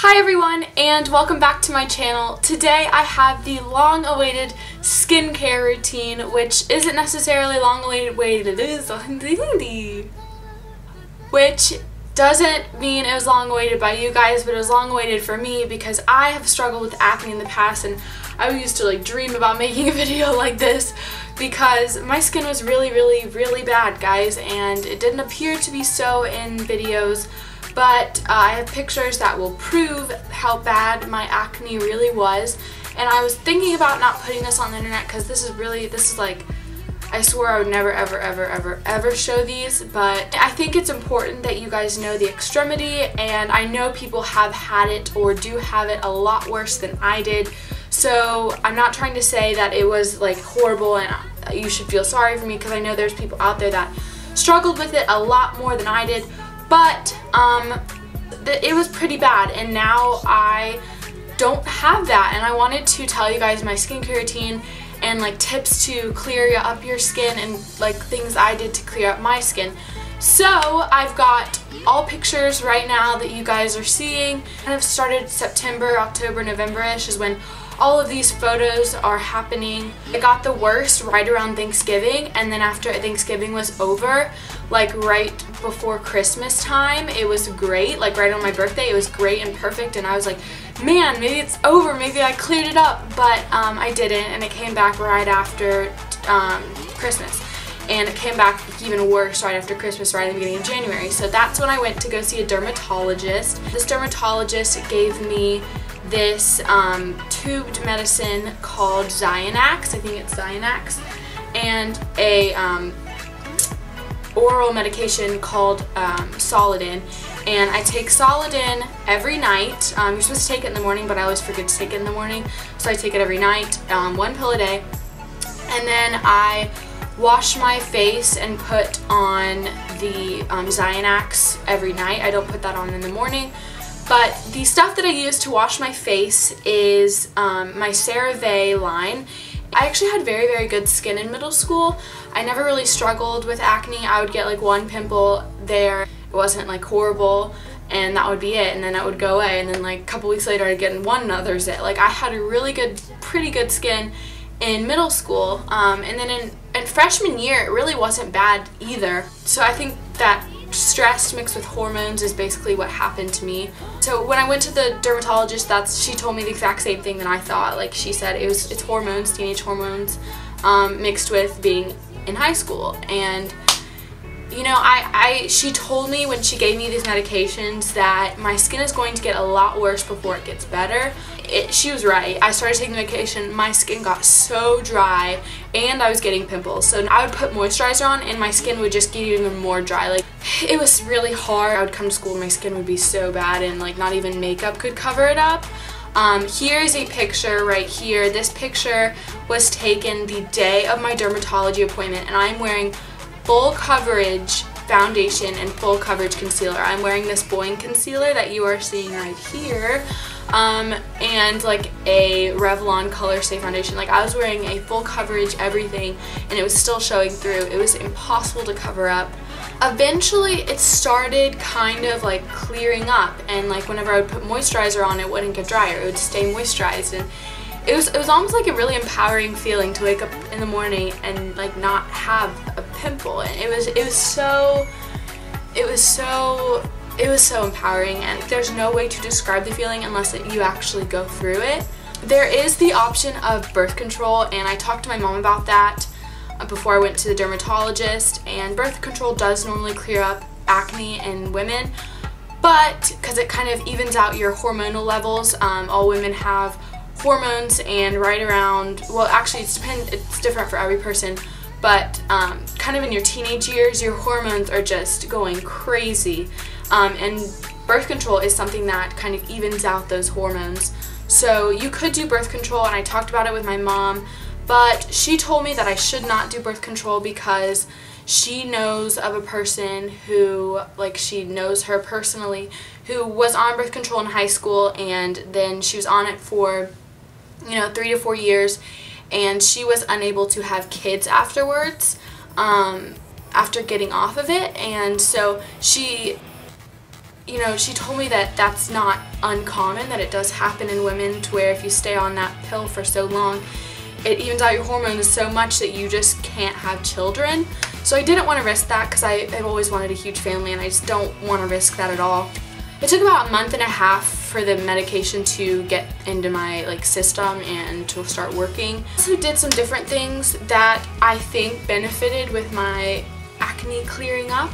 Hi everyone, and welcome back to my channel. Today I have the long-awaited skincare routine, which isn't necessarily long-awaited, which doesn't mean it was long-awaited by you guys, but it was long-awaited for me because I have struggled with acne in the past, and I used to dream about making a video like this because my skin was really bad, guys, and it didn't appear to be so in videos. But I have pictures that will prove how bad my acne really was, and I was thinking about not putting this on the internet because this is like, I swore I would never ever show these, but I think it's important that you guys know the extremity, and I know people have had it or do have it a lot worse than I did, so I'm not trying to say that it was like horrible and you should feel sorry for me, because I know there's people out there that struggled with it a lot more than I did. But it was pretty bad, and now I don't have that, and I wanted to tell you guys my skincare routine and tips to clear up your skin and things I did to clear up my skin. So I've got all pictures right now that you guys are seeing. Kind of started September, October, November-ish is when all of these photos are happening. I got the worst right around Thanksgiving, and then after Thanksgiving was over, right before Christmas time, it was great. Right on my birthday, it was great and perfect, and I was like, man, maybe it's over, maybe I cleared it up, but I didn't, and it came back right after Christmas. And it came back even worse right after Christmas, right in the beginning of January. So that's when I went to go see a dermatologist. This dermatologist gave me this tubed medicine called Ziana, I think it's Ziana, and a oral medication called Solodyn. And I take Solodyn every night. You're supposed to take it in the morning, but I always forget to take it in the morning, so I take it every night, one pill a day. And then I wash my face and put on the Ziana every night. I don't put that on in the morning. But the stuff that I use to wash my face is my Cerave line. I actually had very good skin in middle school. I never really struggled with acne. I would get one pimple there. It wasn't horrible, and that would be it, and then it would go away, and then a couple weeks later I'd get one other zit. I had a really good, pretty good skin in middle school, and then in freshman year it really wasn't bad either. So I think that stress mixed with hormones is basically what happened to me. So when I went to the dermatologist, she told me the exact same thing that I thought. She said it's hormones, teenage hormones, mixed with being in high school. And you know, she told me when she gave me these medications that my skin is going to get a lot worse before it gets better. She was right. I started taking the medication, my skin got so dry, and I was getting pimples. So I would put moisturizer on and my skin would just get even more dry. It was really hard. I would come to school and my skin would be so bad, and not even makeup could cover it up. Here's a picture right here. This picture was taken the day of my dermatology appointment, and I'm wearing full coverage foundation and full coverage concealer. I'm wearing this Boing concealer that you are seeing right here, and a Revlon Color Stay foundation. I was wearing a full coverage everything, and it was still showing through. It was impossible to cover up. Eventually it started kind of clearing up, and whenever I would put moisturizer on, it wouldn't get drier, it would stay moisturized, and it was almost a really empowering feeling to wake up in the morning and not have a pimple. And it was so empowering, and there's no way to describe the feeling unless you actually go through it. There is the option of birth control, and I talked to my mom about that before I went to the dermatologist, and birth control does normally clear up acne in women, but because it kind of evens out your hormonal levels. All women have hormones, and right around, well, actually it's different for every person, but kind of in your teenage years your hormones are just going crazy, and birth control is something that kind of evens out those hormones. So you could do birth control, and I talked about it with my mom, but she told me that I should not do birth control because she knows of a person who, she knows her personally, who was on birth control in high school, and then she was on it for 3 to 4 years, and she was unable to have kids afterwards, after getting off of it. And so she you know, she told me that that's not uncommon, that it does happen in women, to where if you stay on that pill for so long, it evens out your hormones so much that you just can't have children. So I didn't want to risk that because I've always wanted a huge family, and I just don't want to risk that at all. It took about a month and a half for the medication to get into my system and to start working. I also did some different things that I think benefited with my acne clearing up.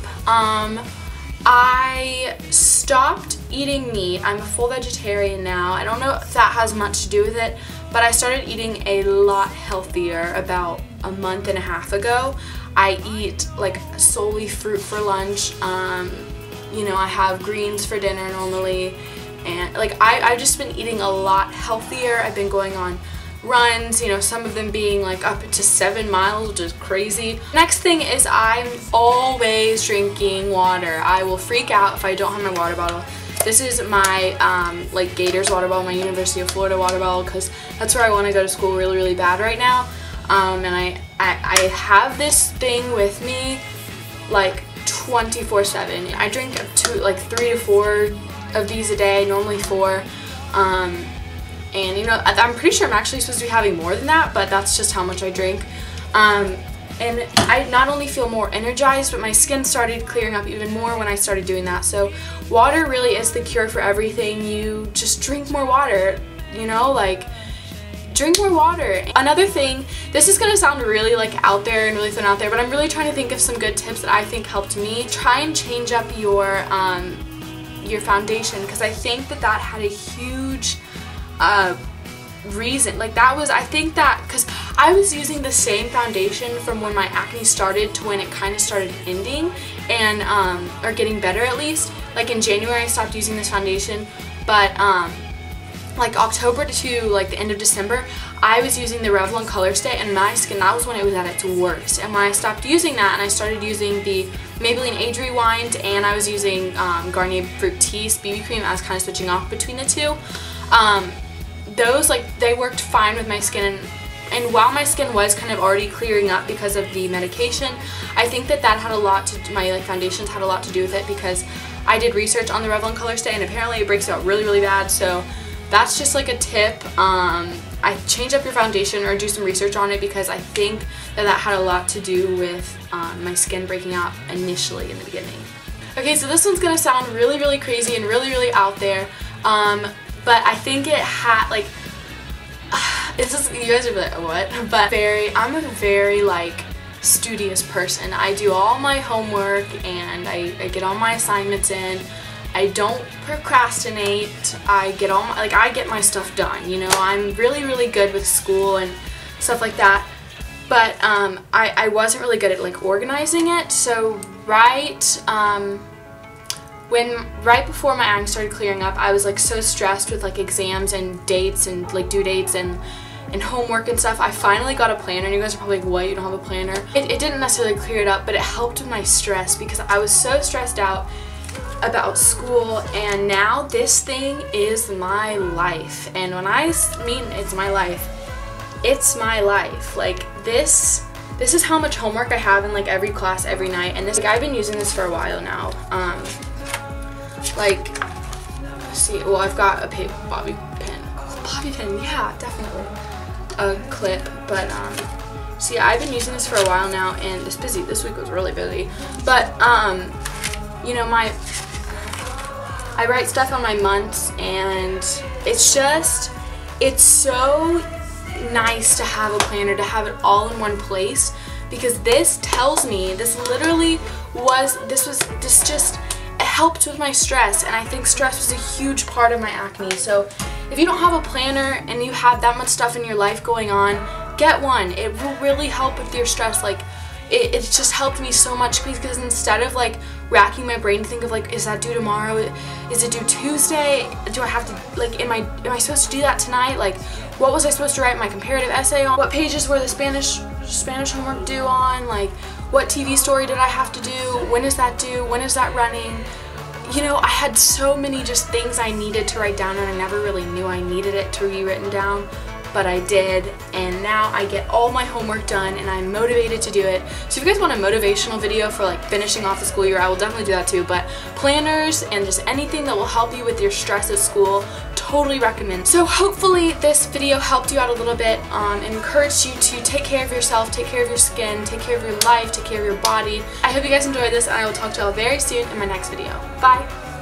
I stopped eating meat. I'm a full vegetarian now. I don't know if that has much to do with it, but I started eating a lot healthier about a month and a half ago. I eat solely fruit for lunch. You know, I have greens for dinner normally, and I've just been eating a lot healthier. I've been going on runs, you know, some of them being up to 7 miles, which is crazy. Next thing is I'm always drinking water. I will freak out if I don't have my water bottle. This is my Gators water bottle, my University of Florida water bottle, because that's where I want to go to school really, really bad right now. And I have this thing with me 24/7. I drink 3 to 4 of these a day, normally 4. And you know, I'm pretty sure I'm actually supposed to be having more than that, but that's just how much I drink. And I not only feel more energized, but my skin started clearing up even more when I started doing that. So water really is the cure for everything. You just drink more water, you know, drink more water. Another thing, this is gonna sound really out there and really thrown out there, but I'm really trying to think of some good tips that I think helped me. Try and change up your foundation, because I think that had a huge reason. I think that because I was using the same foundation from when my acne started to when it kind of started ending, and or getting better at least. In January I stopped using this foundation, but October to the end of December I was using the Revlon Color Stay, and my skin, that was when it was at its worst. And when I stopped using that and I started using the Maybelline Age Rewind, and I was using Garnier Fructis BB cream, I was kind of switching off between the two. Those they worked fine with my skin, and while my skin was kind of already clearing up because of the medication, I think that had a lot to my foundations had a lot to do with it, because I did research on the Revlon Color Stay and apparently it breaks out really, really bad. So that's just a tip. I change up your foundation or do some research on it, because I think that had a lot to do with my skin breaking out initially in the beginning. Okay, so this one's gonna sound really, really crazy and really, really out there. But I think it had it's just, you guys are like, what? But I'm a very studious person. I do all my homework and I get all my assignments in. I don't procrastinate. I get all my, I get my stuff done. You know, I'm really, really good with school and stuff like that. But I wasn't really good at organizing it. So right before my acne started clearing up, I was so stressed with exams and dates and due dates and homework and stuff. I finally got a planner, and you guys are probably like, what, you don't have a planner? It didn't necessarily clear it up, but it helped with my stress, because I was so stressed out about school, and now this thing is my life. And when I mean it's my life, it's my life. This is how much homework I have in every class every night, and I've been using this for a while now. See, well, I've got a bobby pin, yeah, definitely, a clip, but see, I've been using this for a while now, and this week was really busy, but you know, I write stuff on my months, and it's so nice to have a planner, to have it all in one place, because this tells me, it helped with my stress, and I think stress was a huge part of my acne. So if you don't have a planner and you have that much stuff in your life going on, get one. It will really help with your stress. It just helped me so much, because instead of racking my brain to think of is that due tomorrow, is it due Tuesday, do I have to am I supposed to do that tonight, what was I supposed to write my comparative essay on, what pages were the Spanish homework due on, what TV story did I have to do, when is that due, when is that running. You know, I had so many just things I needed to write down, and I never really knew I needed it to be written down. but I did, and now I get all my homework done and I'm motivated to do it. So if you guys want a motivational video for like finishing off the school year, I will definitely do that too, but planners and just anything that will help you with your stress at school, totally recommend. So hopefully this video helped you out a little bit, and encouraged you to take care of yourself, take care of your skin, take care of your life, take care of your body. I hope you guys enjoyed this, and I will talk to y'all very soon in my next video. Bye!